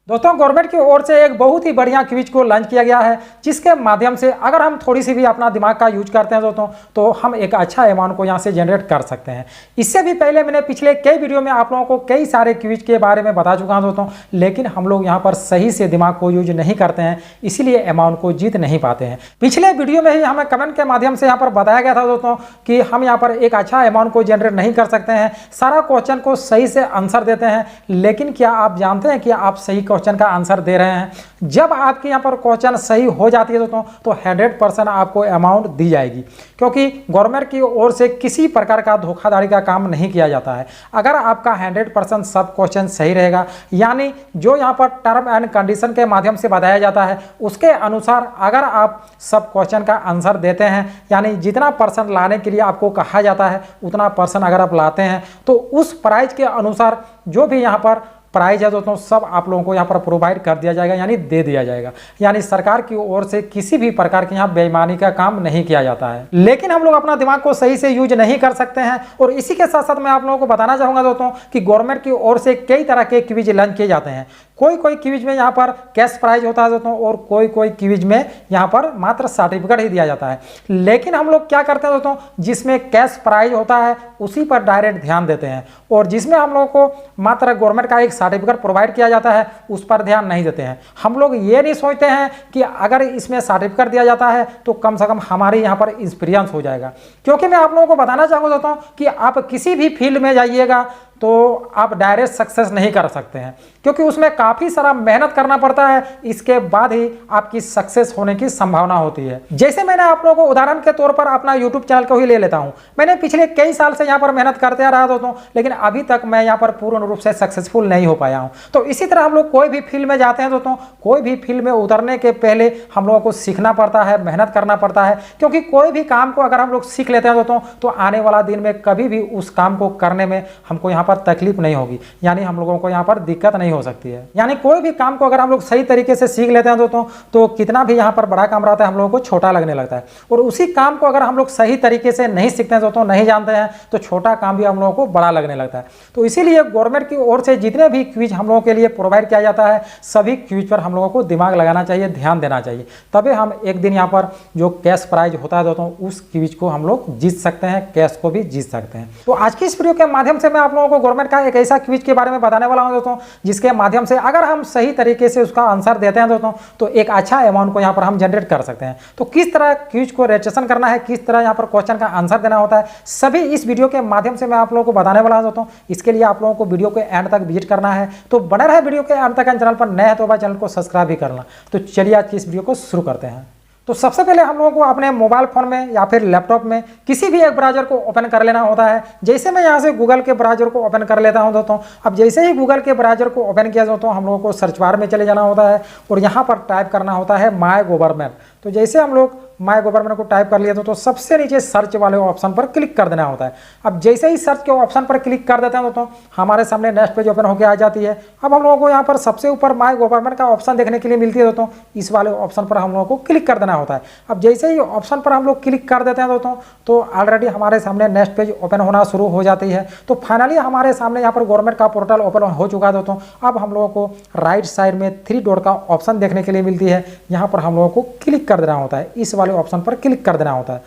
दोस्तों गवर्नमेंट की ओर से एक बहुत ही बढ़िया क्विज को लॉन्च किया गया है, जिसके माध्यम से अगर हम थोड़ी सी भी अपना दिमाग का यूज करते हैं दोस्तों तो हम एक अच्छा अमाउंट को यहां से जनरेट कर सकते हैं। इससे भी पहले मैंने पिछले कई वीडियो में आप लोगों को कई सारे क्विज के बारे में बता चुका हूं दोस्तों, लेकिन हम लोग यहां पर सही से दिमाग को यूज नहीं करते हैं, इसीलिए अमाउंट को जीत नहीं पाते हैं। पिछले वीडियो में ही हमें कमेंट के माध्यम से यहाँ पर बताया गया था दोस्तों कि हम यहाँ पर एक अच्छा अमाउंट को जनरेट नहीं कर सकते हैं, सारा क्वेश्चन को सही से आंसर देते हैं, लेकिन क्या आप जानते हैं कि आप सही क्वेश्चन का आंसर दे रहे हैं? जब आपके यहाँ पर क्वेश्चन सही हो जाती है दोस्तों तो 100% आपको अमाउंट दी जाएगी, क्योंकि गवर्नमेंट की ओर से किसी प्रकार का धोखाधड़ी का काम नहीं किया जाता है। अगर आपका 100% सब क्वेश्चन सही रहेगा, यानी जो यहाँ पर टर्म एंड कंडीशन के माध्यम से बताया जाता है उसके अनुसार अगर आप सब क्वेश्चन का आंसर देते हैं, यानी जितना परसेंट लाने के लिए आपको कहा जाता है उतना परसेंट अगर आप लाते हैं तो उस प्राइज के अनुसार जो भी यहाँ पर प्राइज है दोस्तों सब आप लोगों को यहाँ पर प्रोवाइड कर दिया जाएगा, यानी दे दिया जाएगा। यानी सरकार की ओर से किसी भी प्रकार के यहाँ बेईमानी का काम नहीं किया जाता है, लेकिन हम लोग अपना दिमाग को सही से यूज नहीं कर सकते हैं। और इसी के साथ साथ मैं आप लोगों को बताना चाहूंगा दोस्तों कि गवर्नमेंट की ओर से कई तरह के क्विज लॉन्च किए जाते हैं। कोई कोई क्विज में यहाँ पर कैश प्राइज होता है दोस्तों, और कोई कोई क्विज में यहाँ पर मात्र सर्टिफिकेट ही दिया जाता है। लेकिन हम लोग क्या करते हैं दोस्तों, जिसमें कैश प्राइज होता है उसी पर डायरेक्ट ध्यान देते हैं, और जिसमें हम लोग को मात्र गवर्नमेंट का एक सर्टिफिकेट प्रोवाइड किया जाता है उस पर ध्यान नहीं देते हैं। हम लोग ये नहीं सोचते हैं कि अगर इसमें सर्टिफिकेट दिया जाता है तो कम से कम हमारे यहाँ पर एक्सपीरियंस हो जाएगा। क्योंकि मैं आप लोगों को बताना चाहूँगा दोस्तों कि आप किसी भी फील्ड में जाइएगा तो आप डायरेक्ट सक्सेस नहीं कर सकते हैं, क्योंकि उसमें काफ़ी सारा मेहनत करना पड़ता है, इसके बाद ही आपकी सक्सेस होने की संभावना होती है। जैसे मैंने आप लोगों को उदाहरण के तौर पर अपना यूट्यूब चैनल को ही ले लेता हूं। मैंने पिछले कई साल से यहाँ पर मेहनत करते आ रहा दोस्तों, लेकिन अभी तक मैं यहाँ पर पूर्ण रूप से सक्सेसफुल नहीं हो पाया हूँ। तो इसी तरह हम लोग कोई भी फील्ड में जाते हैं दोस्तों, कोई भी फील्ड में उतरने के पहले हम लोगों को सीखना पड़ता है, मेहनत करना पड़ता है, क्योंकि कोई भी काम को अगर हम लोग सीख लेते हैं दोस्तों तो आने वाला दिन में कभी भी उस काम को करने में हमको यहाँ पर तकलीफ नहीं होगी, यानी हम लोगों को यहाँ पर दिक्कत नहीं हो सकती है। यानी कोई भी काम को अगर हम लोग सही तरीके से सीख लेते हैं दोस्तों तो कितना भी यहाँ पर बड़ा काम रहता है हम लोगों को छोटा लगने लगता है, और उसी काम को अगर हम लोग सही तरीके से नहीं सीखते हैं दोस्तों, नहीं जानते हैं, तो छोटा काम भी हम लोगों को बड़ा लगने लगता है। तो इसीलिए गवर्नमेंट की ओर से जितने भी क्विज हम लोगों के लिए प्रोवाइड किया जाता है सभी क्विज पर हम लोगों को दिमाग लगाना चाहिए, ध्यान देना चाहिए, तभी हम एक दिन यहाँ पर जो कैश प्राइज होता है दोस्तों उस क्विज को हम लोग जीत सकते हैं, कैश को भी जीत सकते हैं। तो आज की इस वीडियो के माध्यम से मैं आप लोगों को गवर्नमेंट का एक ऐसा क्विज के बारे में बताने वाला हूं दोस्तों, जिसके माध्यम से अगर हम सही तरीके से उसका आंसर देते हैं दोस्तों तो एक अच्छा अमाउंट को यहां पर हम जनरेट कर सकते हैं। तो किस तरह क्विज को रजिस्ट्रेशन करना है, किस तरह यहां पर क्वेश्चन का आंसर देना होता है, सभी इस वीडियो के माध्यम से मैं आप लोगों को बताने वाला हूं दोस्तों। इसके लिए आप लोगों को वीडियो के एंड तक विजिट करना है, तो बने रहे वीडियो के एंड तक। चैनल पर नए हैं तो चैनल को सब्सक्राइब भी करना। तो चलिए आज की इस वीडियो को शुरू करते हैं। तो सबसे पहले हम लोगों को अपने मोबाइल फोन में या फिर लैपटॉप में किसी भी एक ब्राउज़र को ओपन कर लेना होता है। जैसे मैं यहाँ से गूगल के ब्राउज़र को ओपन कर लेता हूँ दोस्तों। अब जैसे ही गूगल के ब्राउज़र को ओपन किया दोस्तों हम लोगों को सर्च बार में चले जाना होता है और यहाँ पर टाइप करना होता है माय गवर्नमेंट। तो जैसे हम लोग माय गवर्नमेंट को टाइप कर लिया तो सबसे नीचे सर्च वाले ऑप्शन पर क्लिक कर देना होता है। अब जैसे ही सर्च के ऑप्शन पर क्लिक कर देते हैं तो हमारे सामने नेक्स्ट पेज ओपन होकर आ जाती है। अब हम लोगों को यहाँ पर सबसे ऊपर माय गवर्नमेंट का ऑप्शन देखने के लिए मिलती है दोस्तों, इस वाले ऑप्शन पर हम लोगों को क्लिक कर देना होता है। अब जैसे ही ऑप्शन पर हम लोग क्लिक कर देते हैं दोस्तों तो ऑलरेडी हमारे सामने नेक्स्ट पेज ओपन होना शुरू हो जाती है। तो फाइनली हमारे सामने यहाँ पर गवर्नमेंट का पोर्टल ओपन हो चुका है दोस्तों। अब हम लोगों को राइट साइड में 3 डॉट का ऑप्शन देखने के लिए मिलती है, यहाँ पर हम लोगों को क्लिक कर देना होता है, इस वाले ऑप्शन पर क्लिक कर देना होता है।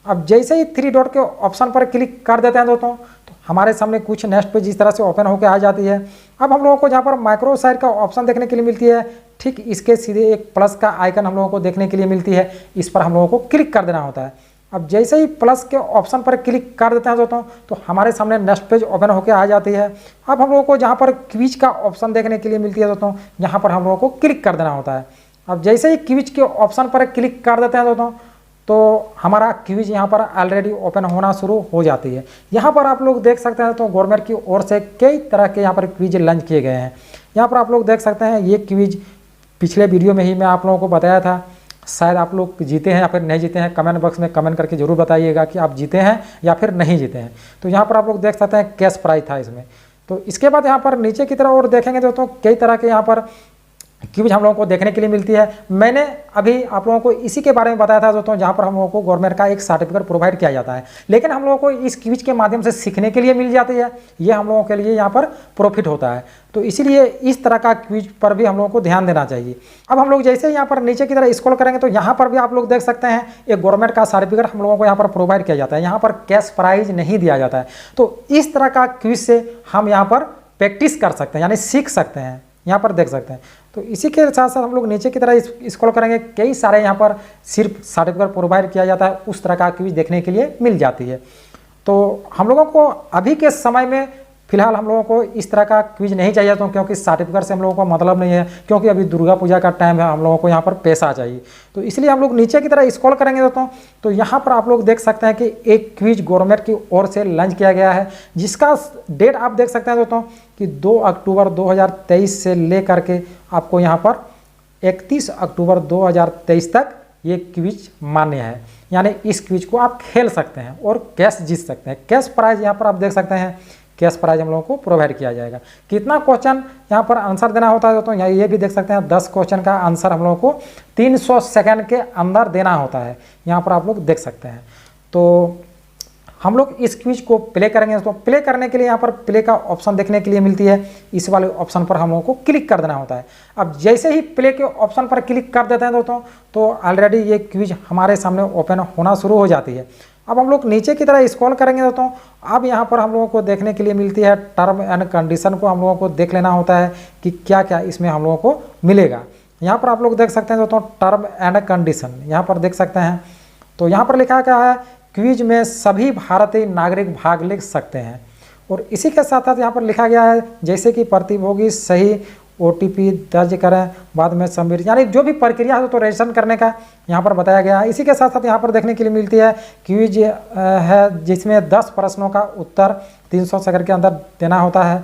अब जैसे ही 3 डॉट के ऑप्शन पर क्लिक कर देते हैं दोस्तों तो हमारे सामने कुछ नेक्स्ट पेज इस तरह से ओपन होकर आ जाती है। अब हम लोगों को जहाँ पर माइक्रो साइट का ऑप्शन देखने के लिए मिलती है, ठीक इसके सीधे एक प्लस का आइकन हम लोगों को देखने के लिए मिलती है, इस पर हम लोगों को क्लिक कर देना होता है। अब जैसे ही प्लस के ऑप्शन पर क्लिक कर देते हैं दोस्तों तो हमारे सामने नेक्स्ट पेज ओपन होकर आ जाती है। अब हम लोगों को जहाँ पर क्विज का ऑप्शन देखने के लिए मिलती है दोस्तों, यहाँ पर हम लोगों को क्लिक कर देना होता है। अब जैसे ही क्विज के ऑप्शन पर क्लिक कर देते हैं दोस्तों तो हमारा क्विज यहाँ पर ऑलरेडी ओपन होना शुरू हो जाती है। यहाँ पर आप लोग देख सकते हैं तो गवर्नमेंट की ओर से कई तरह के यहाँ पर क्विज लॉन्च किए गए हैं। यहाँ पर आप लोग देख सकते हैं ये क्विज पिछले वीडियो में ही मैं आप लोगों को बताया था। शायद आप लोग जीते हैं या फिर नहीं जीते हैं, कमेंट बॉक्स में कमेंट करके जरूर बताइएगा कि आप जीते हैं या फिर नहीं जीते हैं। तो यहाँ पर आप लोग देख सकते हैं कैश प्राइज था इसमें। तो इसके बाद यहाँ पर नीचे की तरफ और देखेंगे दोस्तों कई तरह के यहाँ पर क्विज हम लोगों को देखने के लिए मिलती है। मैंने अभी आप लोगों को इसी के बारे में बताया था दोस्तों, जहाँ पर हम लोगों को गवर्नमेंट का एक सर्टिफिकेट प्रोवाइड किया जाता है, लेकिन हम लोगों को इस क्विज के माध्यम से सीखने के लिए मिल जाती है। ये हम लोगों के लिए यहाँ पर प्रॉफिट होता है, तो इसीलिए इस तरह का क्विज पर भी हम लोगों को ध्यान देना चाहिए। अब हम लोग जैसे यहाँ पर नीचे की तरह स्क्रॉल करेंगे तो यहाँ पर भी आप लोग देख सकते हैं एक गवर्नमेंट का सर्टिफिकेट हम लोगों को यहाँ पर प्रोवाइड किया जाता है। यहाँ पर कैश प्राइज नहीं दिया जाता है, तो इस तरह का क्विज से हम यहाँ पर प्रैक्टिस कर सकते हैं, यानी सीख सकते हैं। यहाँ पर देख सकते हैं। तो इसी के साथ साथ हम लोग नीचे की तरह स्क्रॉल करेंगे, कई सारे यहाँ पर सिर्फ सर्टिफिकेट प्रोवाइड किया जाता है, उस तरह का क्विज देखने के लिए मिल जाती है। तो हम लोगों को अभी के समय में फिलहाल हम लोगों को इस तरह का क्विज नहीं चाहिए, तो क्योंकि सर्टिफिकेट से हम लोगों को मतलब नहीं है, क्योंकि अभी दुर्गा पूजा का टाइम है, हम लोगों को यहाँ पर पैसा चाहिए। तो इसलिए हम लोग नीचे की तरह स्क्रॉल करेंगे दोस्तों, तो यहाँ पर आप लोग देख सकते हैं कि एक क्विज गवर्नमेंट की ओर से लॉन्च किया गया है, जिसका डेट आप देख सकते हैं दोस्तों कि 2 अक्टूबर 2023 से लेकर के आपको यहाँ पर 31 अक्टूबर 2023 तक ये क्विज मान्य है। यानी इस क्विज को आप खेल सकते हैं और कैश जीत सकते हैं। कैश प्राइज यहाँ पर आप देख सकते हैं, कैश प्राइज हम लोगों को प्रोवाइड किया जाएगा। कितना क्वेश्चन यहाँ पर आंसर देना होता है तो यहाँ ये भी देख सकते हैं, 10 क्वेश्चन का आंसर हम लोगों को 300 सेकंड के अंदर देना होता है। यहाँ पर आप लोग देख सकते हैं। तो हम लोग इस क्विज को प्ले करेंगे, तो प्ले करने के लिए यहाँ पर प्ले का ऑप्शन देखने के लिए मिलती है, इस वाले ऑप्शन पर हम लोगों को क्लिक कर देना होता है। अब जैसे ही प्ले के ऑप्शन पर क्लिक कर देते हैं दोस्तों, तो ऑलरेडी ये क्विज हमारे सामने ओपन होना शुरू हो जाती है। अब हम लोग नीचे की तरह स्क्रॉल करेंगे दोस्तों, अब यहाँ पर हम लोगों को देखने के लिए मिलती है टर्म एंड कंडीशन को हम लोगों को देख लेना होता है कि क्या क्या इसमें हम लोगों को मिलेगा। यहाँ पर आप लोग देख सकते हैं दोस्तों टर्म एंड कंडीशन, यहाँ पर देख सकते हैं। तो यहाँ पर लिखा क्या है, क्विज में सभी भारतीय नागरिक भाग ले सकते हैं। और इसी के साथ साथ यहाँ पर लिखा गया है जैसे कि प्रतिभोगी सही OTP दर्ज करें, बाद में सबमिट, यानी जो भी प्रक्रिया है तो रजिस्ट्रेशन करने का यहाँ पर बताया गया है। इसी के साथ साथ यहाँ पर देखने के लिए मिलती है क्विज है जिसमें 10 प्रश्नों का उत्तर 300 सेकंड के अंदर देना होता है।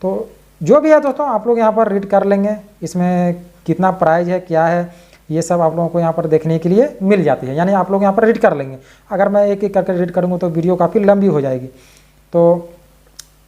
तो जो भी है दोस्तों आप लोग यहाँ पर रीड कर लेंगे, इसमें कितना प्राइज है क्या है ये सब आप लोगों को यहाँ पर देखने के लिए मिल जाती है, यानी आप लोग यहाँ पर रीड कर लेंगे। अगर मैं एक एक करके रीड करूँगा तो वीडियो काफ़ी लंबी हो जाएगी। तो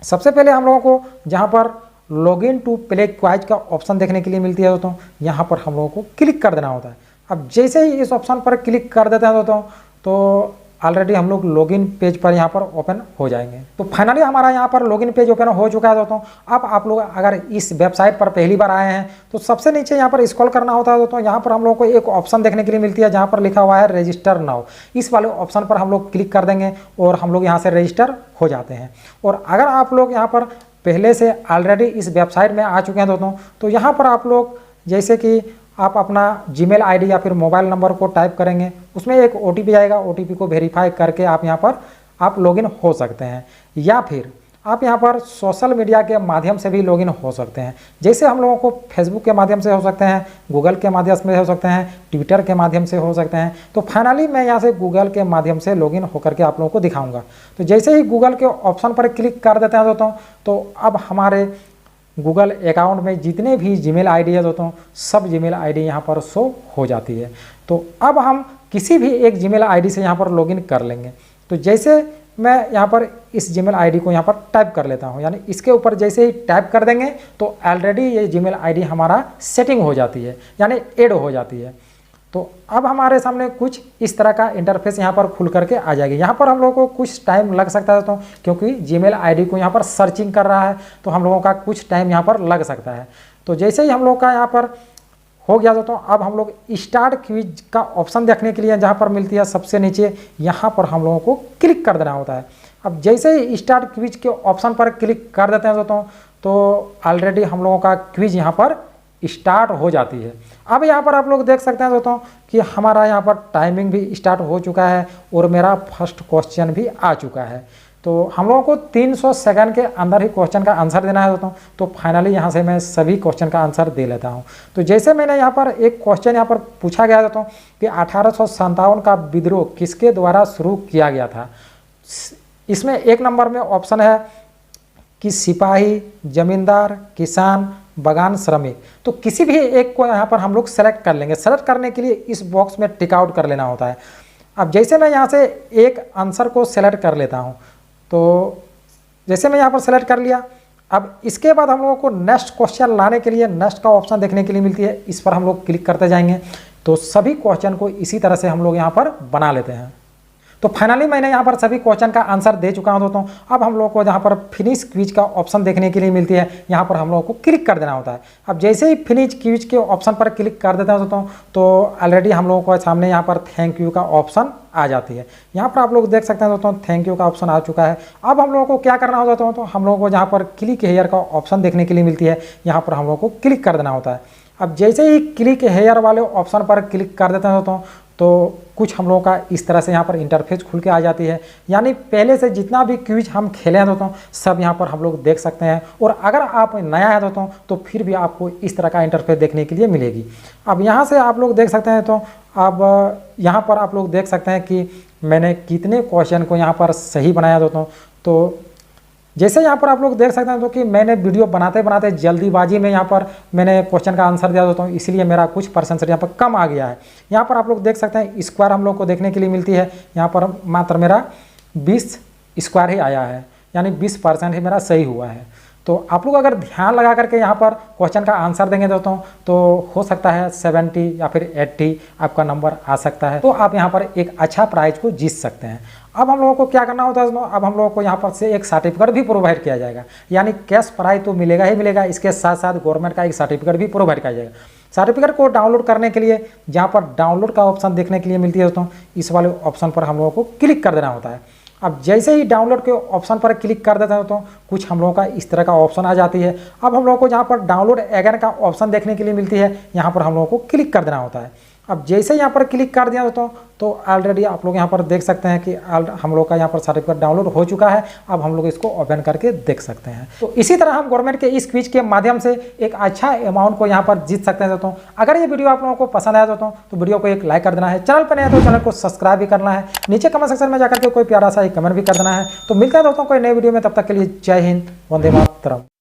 सबसे पहले हम लोगों को जहाँ पर लॉगिन टू प्ले क्विज का ऑप्शन देखने के लिए मिलती है दोस्तों, यहाँ पर हम लोगों को क्लिक कर देना होता है। अब जैसे ही इस ऑप्शन पर क्लिक कर देते हैं दोस्तों, तो ऑलरेडी हम लोग लॉगिन पेज पर यहाँ पर ओपन हो जाएंगे। तो फाइनली हमारा यहाँ पर लॉगिन पेज ओपन हो चुका है दोस्तों। अब आप लोग अगर इस वेबसाइट पर पहली बार आए हैं तो सबसे नीचे यहाँ पर स्क्रॉल करना होता है दोस्तों। यहाँ पर हम लोग को एक ऑप्शन देखने के लिए मिलती है जहाँ पर लिखा हुआ है रजिस्टर नाउ। इस वाले ऑप्शन पर हम लोग क्लिक कर देंगे और हम लोग यहाँ से रजिस्टर हो जाते हैं। और अगर आप लोग यहाँ पर पहले से ऑलरेडी इस वेबसाइट में आ चुके हैं दोस्तों, तो यहाँ पर आप लोग जैसे कि आप अपना जीमेल आईडी या फिर मोबाइल नंबर को टाइप करेंगे, उसमें एक OTP आएगा, OTP को वेरीफाई करके आप यहाँ पर आप लॉगिन हो सकते हैं। या फिर आप यहाँ पर सोशल मीडिया के माध्यम से भी लॉगिन हो सकते हैं। जैसे हम लोगों को फेसबुक के माध्यम से हो सकते हैं, गूगल के माध्यम से हो सकते हैं, ट्विटर के माध्यम से हो सकते हैं। तो फाइनली मैं यहाँ से गूगल के माध्यम से लॉगिन होकर के आप लोगों को दिखाऊंगा। तो जैसे ही गूगल के ऑप्शन पर क्लिक कर देते हैं दोस्तों, तो अब हमारे गूगल अकाउंट में जितने भी जीमेल आईडी है दोस्तों, सब जीमेल आईडी यहाँ पर शो हो जाती है। तो अब हम किसी भी एक जीमेल आईडी से यहाँ पर लॉगिन कर लेंगे। तो जैसे मैं यहाँ पर इस जीमेल आईडी को यहाँ पर टाइप कर लेता हूँ, यानी इसके ऊपर जैसे ही टाइप कर देंगे तो ऑलरेडी ये जीमेल आईडी हमारा सेटिंग हो जाती है, यानी ऐड हो जाती है। तो अब हमारे सामने कुछ इस तरह का इंटरफेस यहाँ पर खुल करके आ जाएगी। यहाँ पर हम लोगों को कुछ टाइम लग सकता है दोस्तों, क्योंकि जीमेल आईडी को यहाँ पर सर्चिंग कर रहा है, तो हम लोगों का कुछ टाइम यहाँ पर लग सकता है। तो जैसे ही हम लोग का यहाँ पर हो गया दोस्तों, अब हम लोग स्टार्ट क्विज का ऑप्शन देखने के लिए जहाँ पर मिलती है सबसे नीचे, यहाँ पर हम लोगों को क्लिक कर देना होता है। अब जैसे ही स्टार्ट क्विज के ऑप्शन पर क्लिक कर देते हैं दोस्तों, तो ऑलरेडी हम लोगों का क्विज यहाँ पर स्टार्ट हो जाती है। अब यहाँ पर आप लोग देख सकते हैं दोस्तों कि हमारा यहाँ पर टाइमिंग भी स्टार्ट हो चुका है और मेरा फर्स्ट क्वेश्चन भी आ चुका है। तो हम लोगों को 300 सेकंड के अंदर ही क्वेश्चन का आंसर देना है दोस्तों। तो फाइनली यहाँ से मैं सभी क्वेश्चन का आंसर दे लेता हूँ। तो जैसे मैंने यहाँ पर एक क्वेश्चन यहाँ पर पूछा गया दोस्तों कि 1857 का विद्रोह किसके द्वारा शुरू किया गया था। इसमें 1 नंबर में ऑप्शन है कि सिपाही, जमींदार, किसान, बगान श्रमिक। तो किसी भी एक को यहाँ पर हम लोग सेलेक्ट कर लेंगे। सेलेक्ट करने के लिए इस बॉक्स में टिक आउट कर लेना होता है। अब जैसे मैं यहाँ से एक आंसर को सेलेक्ट कर लेता हूँ, तो जैसे मैं यहाँ पर सेलेक्ट कर लिया, अब इसके बाद हम लोगों को नेक्स्ट क्वेश्चन लाने के लिए नेक्स्ट का ऑप्शन देखने के लिए मिलती है, इस पर हम लोग क्लिक करते जाएंगे तो सभी क्वेश्चन को इसी तरह से हम लोग यहाँ पर बना लेते हैं। तो फाइनली मैंने यहाँ पर सभी क्वेश्चन का आंसर दे चुका हूँ दोस्तों। अब हम लोग को यहाँ पर फिनिश क्विज का ऑप्शन देखने के लिए मिलती है, यहाँ पर हम लोगों को क्लिक कर देना होता है। अब जैसे ही फिनिश क्विज के ऑप्शन पर क्लिक कर देते हैं दोस्तों तो ऑलरेडी हम लोगों को सामने यहाँ पर थैंक यू का ऑप्शन आ जाती है। यहाँ पर आप लोग देख सकते हैं दोस्तों थैंक यू का ऑप्शन आ चुका है। अब हम लोगों को क्या करना होता है तो हम लोगों को यहाँ पर क्लिक हेयर का ऑप्शन देखने के लिए मिलती है, यहाँ पर हम लोगों को क्लिक कर देना होता है। अब जैसे ही क्लिक हेयर वाले ऑप्शन पर क्लिक कर देते हैं दोस्तों तो कुछ हम लोगों का इस तरह से यहाँ पर इंटरफेस खुल के आ जाती है। यानी पहले से जितना भी क्विज हम खेले हैं दोस्तों सब यहाँ पर हम लोग देख सकते हैं। और अगर आप नया है दोस्तों तो फिर भी आपको इस तरह का इंटरफेस देखने के लिए मिलेगी। अब यहाँ से आप लोग देख सकते हैं तो अब यहाँ पर आप लोग देख सकते हैं कि मैंने कितने क्वेश्चन को यहाँ पर सही बनाया दोस्तों। तो जैसे यहाँ पर आप लोग देख सकते हैं तो कि मैंने वीडियो बनाते बनाते जल्दीबाजी में यहाँ पर मैंने क्वेश्चन का आंसर दिया दोस्तों, इसलिए मेरा कुछ परसेंटेज यहाँ पर कम आ गया है। यहाँ पर आप लोग देख सकते हैं स्क्वायर हम लोग को देखने के लिए मिलती है, यहाँ पर मात्र मेरा 20 स्क्वायर ही आया है, यानी 20% ही मेरा सही हुआ है। तो आप लोग अगर ध्यान लगा करके यहाँ पर क्वेश्चन का आंसर देंगे दोस्तों तो हो सकता है 70 या फिर 80 आपका नंबर आ सकता है, तो आप यहाँ पर एक अच्छा प्राइज को जीत सकते हैं। अब हम लोगों को क्या करना होता है दोस्तों, अब हम लोगों को यहाँ पर से एक सर्टिफिकेट भी प्रोवाइड किया जाएगा, यानी कैश प्राइज तो मिलेगा ही मिलेगा, इसके साथ साथ गवर्नमेंट का एक सर्टिफिकेट भी प्रोवाइड किया जाएगा। सर्टिफिकेट को डाउनलोड करने के लिए जहाँ पर डाउनलोड का ऑप्शन देखने के लिए मिलती है दोस्तों, इस वाले ऑप्शन पर हम लोगों को क्लिक कर देना होता है। अब जैसे ही डाउनलोड के ऑप्शन पर क्लिक कर देते हैं तो कुछ हम लोगों का इस तरह का ऑप्शन आ जाती है। अब हम लोगों को जहाँ पर डाउनलोड अगेन का ऑप्शन देखने के लिए मिलती है, यहाँ पर हम लोगों को क्लिक कर देना होता है। अब जैसे यहाँ पर क्लिक कर दिया दोस्तों तो ऑलरेडी आप लोग यहाँ पर देख सकते हैं कि हम लोग का यहाँ पर सर्टिफिकेट डाउनलोड हो चुका है। अब हम लोग इसको ओपन करके देख सकते हैं। तो इसी तरह हम गवर्नमेंट के इस क्विज के माध्यम से एक अच्छा अमाउंट को यहाँ पर जीत सकते हैं दोस्तों। अगर ये वीडियो आप लोगों को पसंद आया दोस्तों तो वीडियो को एक लाइक कर देना है, चैनल पर नया तो चैनल को सब्सक्राइब भी करना है, नीचे कमेंट सेक्शन में जाकर के कोई प्यारा सा एक कमेंट भी कर देना है। तो मिलते हैं दोस्तों कोई नए वीडियो में, तब तक के लिए जय हिंद, वंदे मातरम।